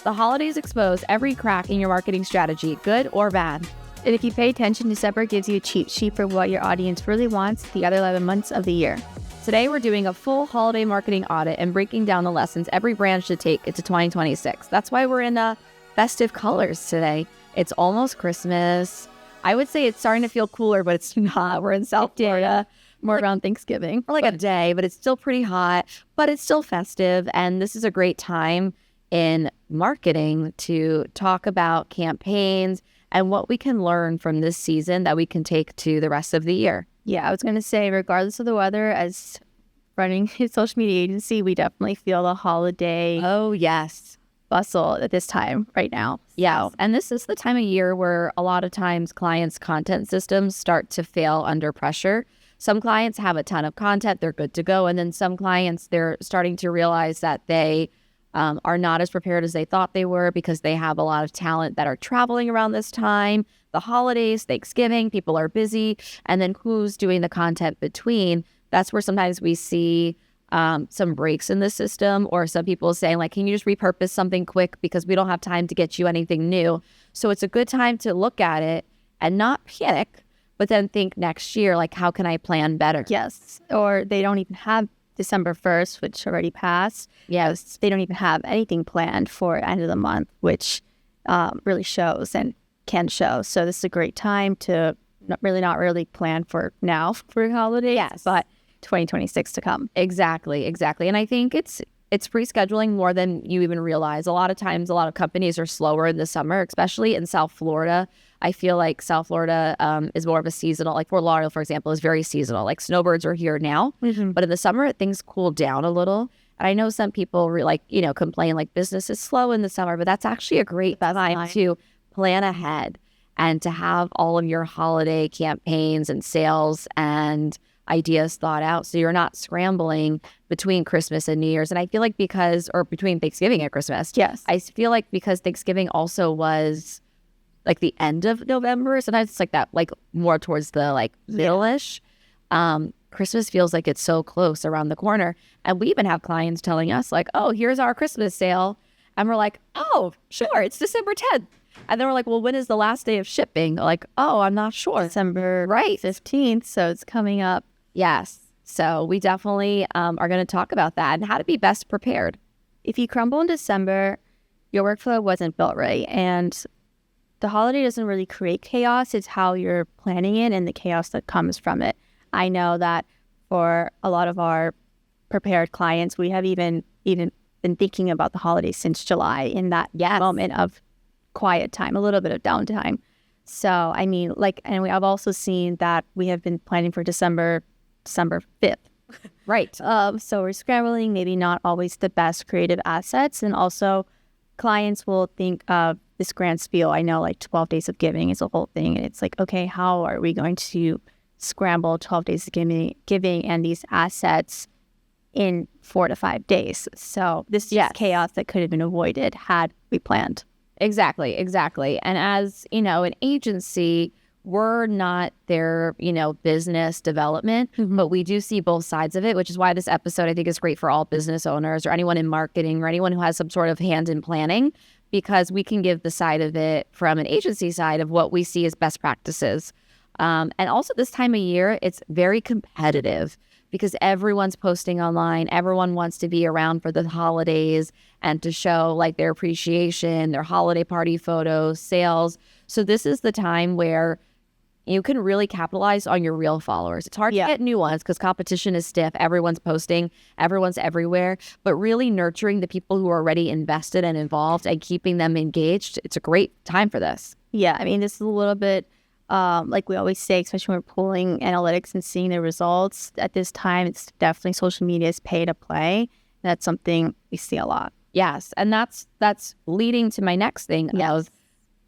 The holidays expose every crack in your marketing strategy, good or bad. And if you pay attention, December gives you a cheat sheet for what your audience really wants the other 11 months of the year. Today, we're doing a full holiday marketing audit and breaking down the lessons every brand should take into 2026. That's why we're in festive colors today. It's almost Christmas. I would say it's starting to feel cooler, but it's not. We're in South Florida. More around Thanksgiving. For a day, but it's still pretty hot, but it's still festive. And this is a great time in marketing to talk about campaigns and what we can learn from this season that we can take to the rest of the year. Yeah, I was going to say, regardless of the weather, as running a social media agency, we definitely feel the holiday bustle at this time right now. Yeah, and this is the time of year where a lot of times clients' content systems start to fail under pressure. Some clients have a ton of content, they're good to go. And then some clients, they're starting to realize that they are not as prepared as they thought they were because they have a lot of talent that are traveling around this time. The holidays, Thanksgiving, people are busy. And then who's doing the content between? That's where sometimes we see some breaks in the system, or some people saying can you just repurpose something quick because we don't have time to get you anything new. So it's a good time to look at it and not panic, but then think next year, how can I plan better? Yes. Or they don't even have December 1st, which already passed. Yes. They don't even have anything planned for end of the month, which really shows and can show. So this is a great time to not really plan for now for holidays, yes, but 2026 to come. Exactly. And I think it's pre-scheduling more than you even realize. A lot of times, a lot of companies are slower in the summer, especially in South Florida. I feel like South Florida is more of a seasonal, Fort Lauderdale, for example, is very seasonal. Snowbirds are here now, but in the summer, things cool down a little. And I know some people complain business is slow in the summer, but that's actually a great time to plan ahead and to have all of your holiday campaigns and sales and ideas thought out, so you're not scrambling between Christmas and New Year's. And I feel between Thanksgiving and Christmas. Yes. I feel because Thanksgiving also was the end of November. Sometimes it's that, more towards the middle-ish. Christmas feels like it's so close around the corner. And we even have clients telling us oh, here's our Christmas sale. And we're oh, sure, it's December 10th. And then we're well, when is the last day of shipping? Oh, I'm not sure. December 15th, so it's coming up. Yes. So we definitely are going to talk about that and how to be best prepared. If you crumble in December, your workflow wasn't built right. And the holiday doesn't really create chaos. It's how you're planning it and the chaos that comes from it. I know that for a lot of our prepared clients, we have even been thinking about the holidays since July in that moment of quiet time, a little bit of downtime. So, and I've also seen that we have been planning for December 5th. Right. So we're scrambling, maybe not always the best creative assets. And also clients will think of this grand spiel. I know 12 days of giving is a whole thing. And it's okay, how are we going to scramble 12 days of giving and these assets in 4 to 5 days? So this is chaos that could have been avoided had we planned. Exactly. And as, an agency, we're not their, business development, but we do see both sides of it, which is why this episode I think is great for all business owners or anyone in marketing or anyone who has some sort of hand in planning, because we can give the side of it from an agency side of what we see as best practices. And also this time of year, it's very competitive because everyone's posting online. Everyone wants to be around for the holidays and to show their appreciation, their holiday party photos, sales. So this is the time where you can really capitalize on your real followers. It's hard to get new ones because competition is stiff. Everyone's posting, everyone's everywhere, but really nurturing the people who are already invested and involved and keeping them engaged. It's a great time for this. Yeah, this is a little bit like we always say, especially when we're pulling analytics and seeing the results at this time, it's definitely social media's pay to play. That's something we see a lot. Yes. And that's leading to my next thing of,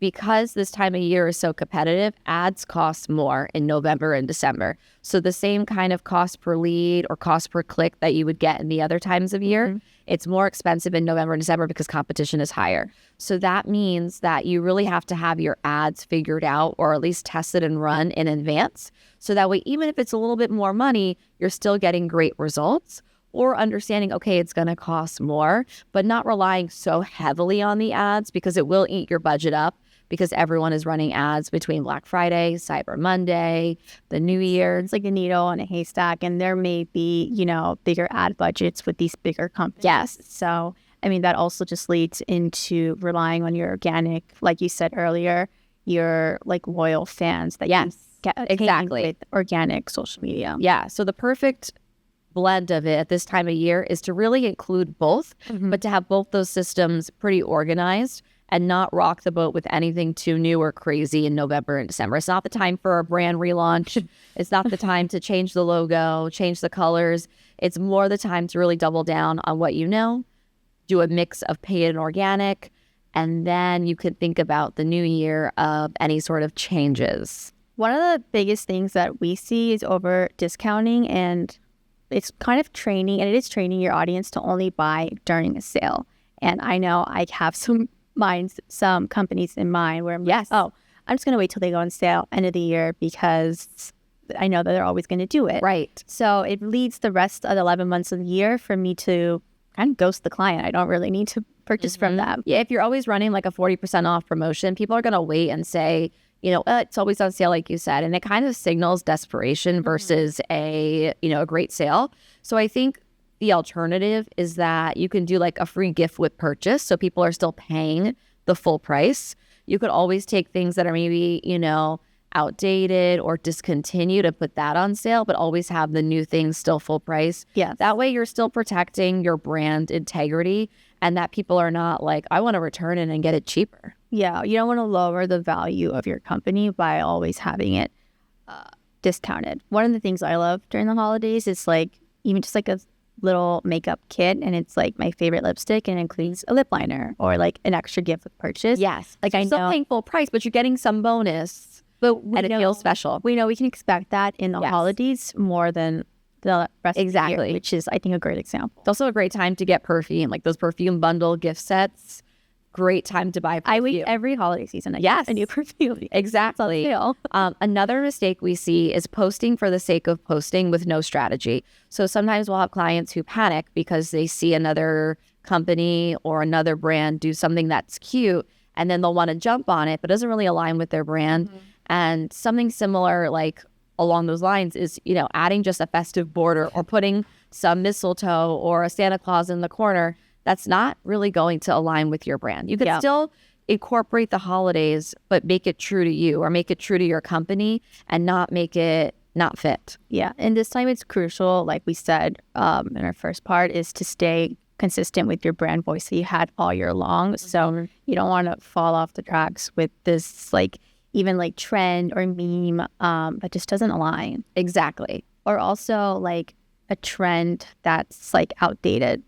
because this time of year is so competitive, ads cost more in November and December. So the same kind of cost per lead or cost per click that you would get in the other times of year, it's more expensive in November and December because competition is higher. So that means that you really have to have your ads figured out or at least tested and run in advance. So that way, even if it's a little bit more money, you're still getting great results. or understanding, okay, it's going to cost more, but not relying so heavily on the ads because it will eat your budget up because everyone is running ads between Black Friday, Cyber Monday, the New Year. It's like a needle in a haystack, and there may be, you know, bigger ad budgets with these bigger companies. Yes. So, I mean, that also just leads into relying on your organic, like you said earlier, your like loyal fans that Yes, you get exactly. with organic social media. Yeah. So the perfect blend of it at this time of year is to really include both, but to have both those systems pretty organized and not rock the boat with anything too new or crazy in November and December. It's not the time for a brand relaunch. It's not the time to change the logo, change the colors. It's more the time to really double down on what you know, do a mix of paid and organic, and then you could think about the new year of any sort of changes. One of the biggest things that we see is over discounting, and it's kind of training, and it is training your audience to only buy during a sale. And I know I have some companies in mind where I'm like, oh, I'm just going to wait till they go on sale end of the year because I know that they're always going to do it. Right. So it leads the rest of the 11 months of the year for me to kind of ghost the client. I don't really need to purchase from them. Yeah, if you're always running like a 40% off promotion, people are going to wait and say, you know, it's always on sale, like you said. And it kind of signals desperation versus a great sale. So I think the alternative is that you can do like a free gift with purchase. So people are still paying the full price. You could always take things that are maybe, outdated or discontinued and put that on sale, but always have the new things still full price. Yeah. That way you're still protecting your brand integrity and that people are not like, I want to return it and get it cheaper. Yeah. You don't want to lower the value of your company by always having it discounted. One of the things I love during the holidays is like even just like a little makeup kit, and it's like my favorite lipstick and includes a lip liner or like an extra gift with purchase. Yes. Like You're I still know paying full price, but you're getting some bonus. And it feels special. We know we can expect that in the holidays more than the rest of the year, which is, I think, a great example. It's also a great time to get perfume, like those perfume bundle gift sets. Great time to buy perfume. I wait every holiday season. I get a new perfume. Exactly. Another mistake we see is posting for the sake of posting with no strategy. So sometimes we'll have clients who panic because they see another company or another brand do something that's cute, and then they'll want to jump on it, but doesn't really align with their brand. And something similar, like along those lines, is, adding just a festive border or putting some mistletoe or a Santa Claus in the corner. That's not really going to align with your brand. You could still incorporate the holidays, but make it true to you or make it true to your company and not make it not fit. Yeah. And this time it's crucial, like we said in our first part, is to stay consistent with your brand voice that you had all year long. So you don't want to fall off the tracks with this even trend or meme that just doesn't align. Exactly. Or also like a trend that's outdated.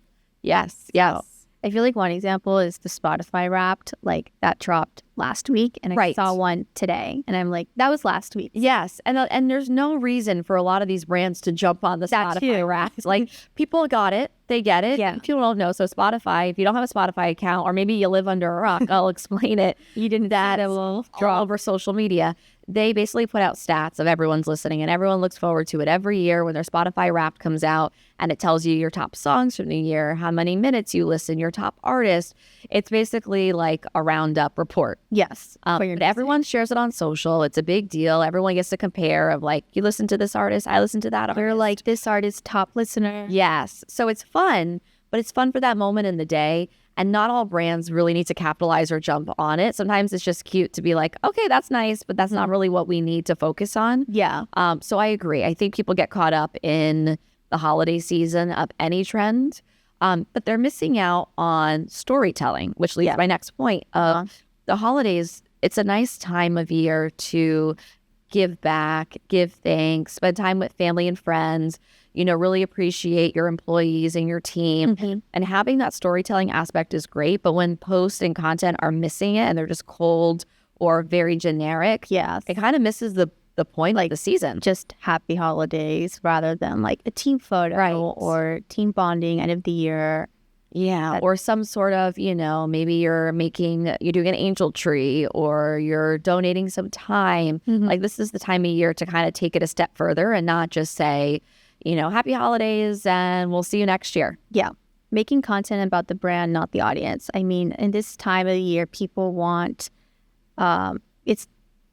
Yes. So I feel like one example is the Spotify Wrapped, that dropped last week, and I saw one today, and I'm like, that was last week. Yes, and there's no reason for a lot of these brands to jump on the Spotify Wrapped. People got it, they get it. Yeah. People don't know. So Spotify, if you don't have a Spotify account, or maybe you live under a rock, I'll explain it. You didn't. That will draw over social media. They basically put out stats of everyone's listening, and everyone looks forward to it every year when their Spotify Wrapped comes out, and it tells you your top songs from the year, how many minutes you listen, your top artist. It's basically like a roundup report. Yes. But everyone shares it on social. It's a big deal. Everyone gets to compare of you listen to this artist, I listen to that artist. They're like, this artist top listener. Yes. So it's fun, but it's fun for that moment in the day. And not all brands really need to capitalize or jump on it. Sometimes it's just cute to be like, okay, that's nice, but that's not really what we need to focus on. Yeah. So I agree. I think people get caught up in the holiday season of any trend, but they're missing out on storytelling, which leads to my next point of the holidays. It's a nice time of year to give back, give thanks, spend time with family and friends, really appreciate your employees and your team. And having that storytelling aspect is great. But when posts and content are missing it and they're just cold or very generic, it kind of misses the point of the season. Just happy holidays rather than a team photo or team bonding end of the year. Yeah, or some sort of, maybe you're doing an angel tree or you're donating some time. This is the time of year to kind of take it a step further and not just say, happy holidays and we'll see you next year. Yeah. Making content about the brand, not the audience. I mean, in this time of the year, people want, it's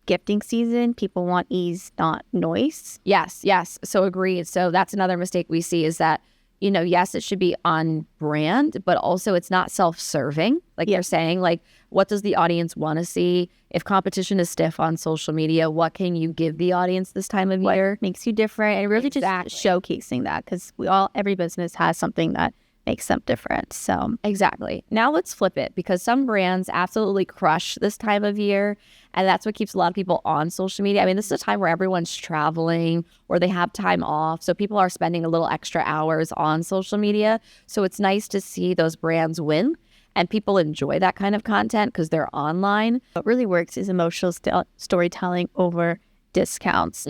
gifting season. People want ease, not noise. Yes. So agreed. So that's another mistake we see is that, yes, it should be on brand, but also it's not self-serving. Like you're saying, like, what does the audience want to see? If competition is stiff on social media, what can you give the audience this time of year? Makes you different, and really just showcasing that, because every business has something that makes them different. So exactly. Now let's flip it, because some brands absolutely crush this time of year, and that's what keeps a lot of people on social media. I mean, this is a time where everyone's traveling or they have time off, so people are spending a little extra hours on social media. So it's nice to see those brands win and people enjoy that kind of content because they're online. What really works is emotional storytelling over discounts.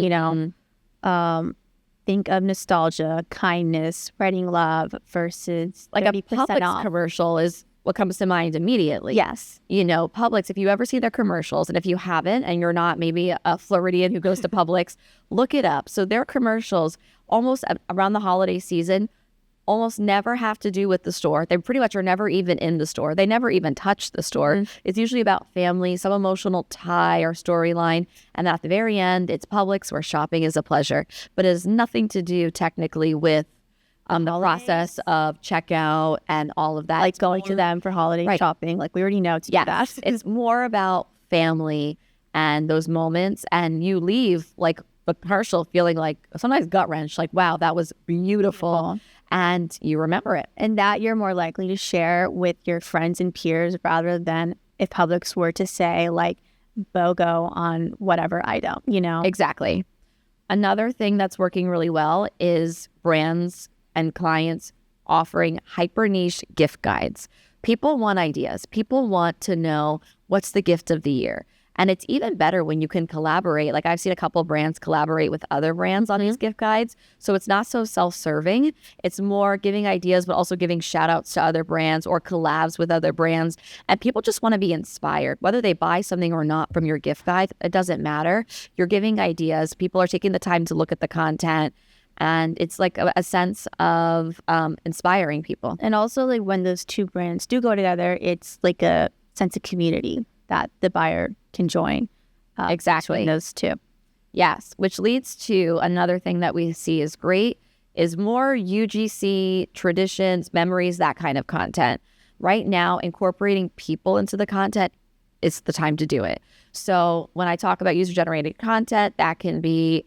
Think of nostalgia, kindness, spreading love versus like a Publix off. Commercial is what comes to mind immediately. Yes. Publix, if you ever see their commercials, and if you haven't and you're not maybe a Floridian who goes to Publix, look it up. So their commercials almost around the holiday season almost never have to do with the store. They pretty much are never even in the store. They never even touch the store. Mm-hmm. It's usually about family, some emotional tie or storyline. And at the very end, it's Publix, where shopping is a pleasure. But it has nothing to do technically with the process of checkout and all of that. Like going to them for holiday shopping. Like we already know to do that. It's more about family and those moments. And you leave like the commercial feeling like sometimes gut wrench, like, wow, that was beautiful. And you remember it. And that you're more likely to share with your friends and peers rather than if Publix were to say like BOGO on whatever item, Exactly. Another thing that's working really well is brands and clients offering hyper niche gift guides. People want ideas. People want to know what's the gift of the year. And it's even better when you can collaborate. Like I've seen a couple brands collaborate with other brands on these gift guides. So it's not so self-serving. It's more giving ideas, but also giving shout outs to other brands or collabs with other brands. And people just want to be inspired. Whether they buy something or not from your gift guide, it doesn't matter. You're giving ideas. People are taking the time to look at the content. And it's like a sense of inspiring people. And also like when those two brands do go together, it's like a sense of community that the buyer can join. Exactly. Between those two. Yes, which leads to another thing that we see is great is more UGC traditions, memories, that kind of content. Right now, incorporating people into the content is the time to do it. So when I talk about user-generated content, that can be,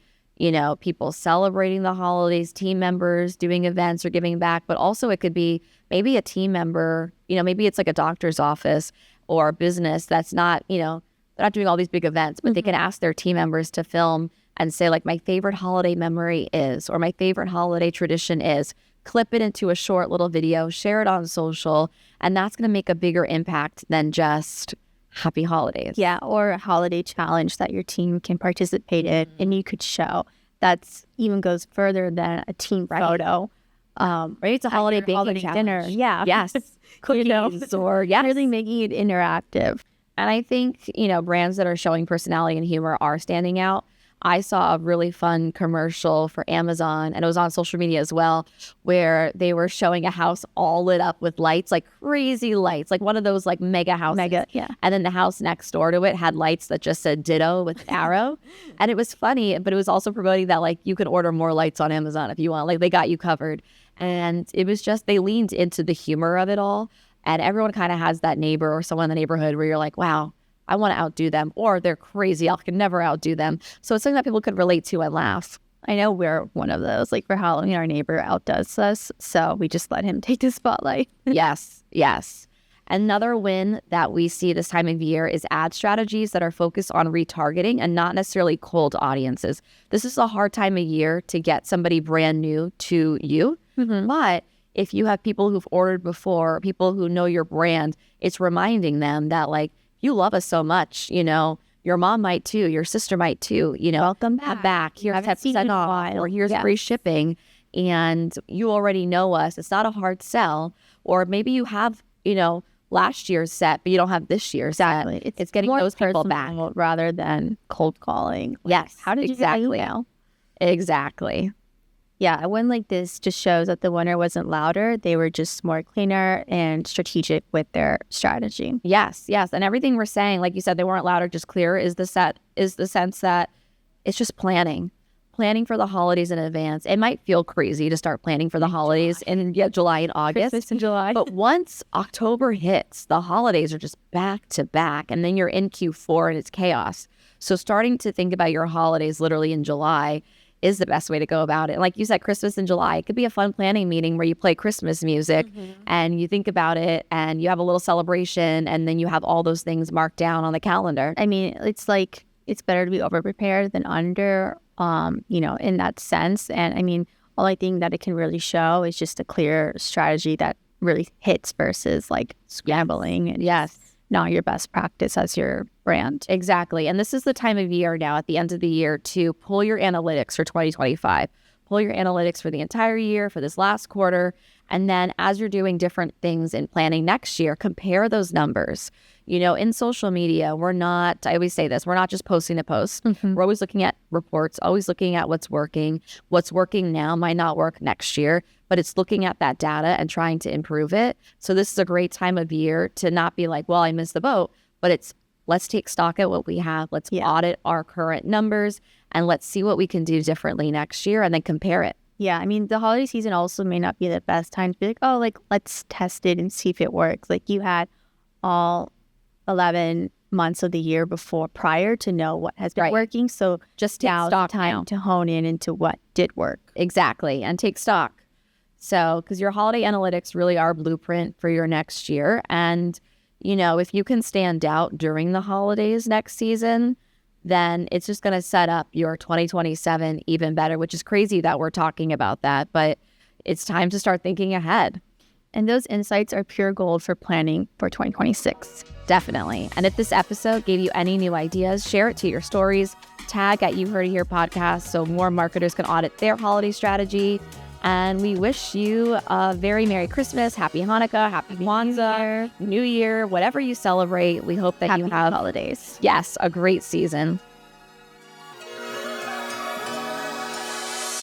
people celebrating the holidays, team members doing events or giving back, but also it could be maybe a team member, maybe it's like a doctor's office or a business that's not, they're not doing all these big events, but they can ask their team members to film and say like, my favorite holiday memory is, or my favorite holiday tradition is, clip it into a short little video, share it on social, and that's going to make a bigger impact than just happy holidays. Yeah, or a holiday challenge that your team can participate in and you could show. That's even goes further than a team photo. Right, it's a holiday baking challenge. Dinner. Yeah. Yes. Cookies or really making it interactive. And I think, brands that are showing personality and humor are standing out. I saw a really fun commercial for Amazon, and it was on social media as well, where they were showing a house all lit up with lights, like crazy lights, like one of those like mega houses. Yeah. And then the house next door to it had lights that just said ditto with an arrow. And it was funny, but it was also promoting that like you can order more lights on Amazon if you want. Like they got you covered. And it was just, they leaned into the humor of it all. And everyone kind of has that neighbor or someone in the neighborhood where you're like, wow, I want to outdo them, or they're crazy, I can never outdo them. So it's something that people could relate to and laugh. I know we're one of those. Like for Halloween, our neighbor outdoes us, so we just let him take the spotlight. Yes. Another win that we see this time of year is ad strategies that are focused on retargeting and not necessarily cold audiences. This is a hard time of year to get somebody brand new to you, but if you have people who've ordered before, people who know your brand, it's reminding them that like, you love us so much, your mom might too, your sister might too, welcome back. Here's 10% off, or here's free shipping, and you already know us. It's not a hard sell. Or maybe you have, last year's set, but you don't have this year's set. It's getting those people back rather than cold calling. Yes. How did you get my email? Exactly. Yeah, a win like this just shows that the winner wasn't louder. They were just more cleaner and strategic with their strategy. Yes. And everything we're saying, like you said, they weren't louder, just clearer, is the sense that it's just planning for the holidays in advance. It might feel crazy to start planning for the holidays in July and August. Christmas in July. But once October hits, the holidays are just back to back. And then you're in Q4 and it's chaos. So starting to think about your holidays literally in July is the best way to go about it. And like you said, Christmas in July, it could be a fun planning meeting where you play Christmas music and you think about it and you have a little celebration and then you have all those things marked down on the calendar. I mean, it's like, it's better to be over-prepared than under, in that sense. And I mean, all I think that it can really show is just a clear strategy that really hits versus like scrambling and not your best practice as your brand. Exactly. And this is the time of year now at the end of the year to pull your analytics for 2025. Pull your analytics for the entire year, for this last quarter. And then as you're doing different things in planning next year, compare those numbers. In social media, I always say this, we're not just posting a post. We're always looking at reports, always looking at what's working. What's working now might not work next year, but it's looking at that data and trying to improve it. So this is a great time of year to not be like, well, I missed the boat, but it's let's take stock at what we have. Let's audit our current numbers and let's see what we can do differently next year and then compare it. Yeah, I mean, the holiday season also may not be the best time to be like, oh, like, let's test it and see if it works. Like, you had all 11 months of the year prior to know what has been working. So just take stock time to hone in into what did work. Exactly. And take stock. So, because your holiday analytics really are blueprint for your next year. And, if you can stand out during the holidays next season, then it's just going to set up your 2027 even better, which is crazy that we're talking about that. But it's time to start thinking ahead. And those insights are pure gold for planning for 2026. Definitely. And if this episode gave you any new ideas, share it to your stories, tag at You Heard It Here podcast so more marketers can audit their holiday strategy. And we wish you a very Merry Christmas, Happy Hanukkah, Happy Kwanzaa, New Year, whatever you celebrate. We hope that you have holidays. Yes, a great season.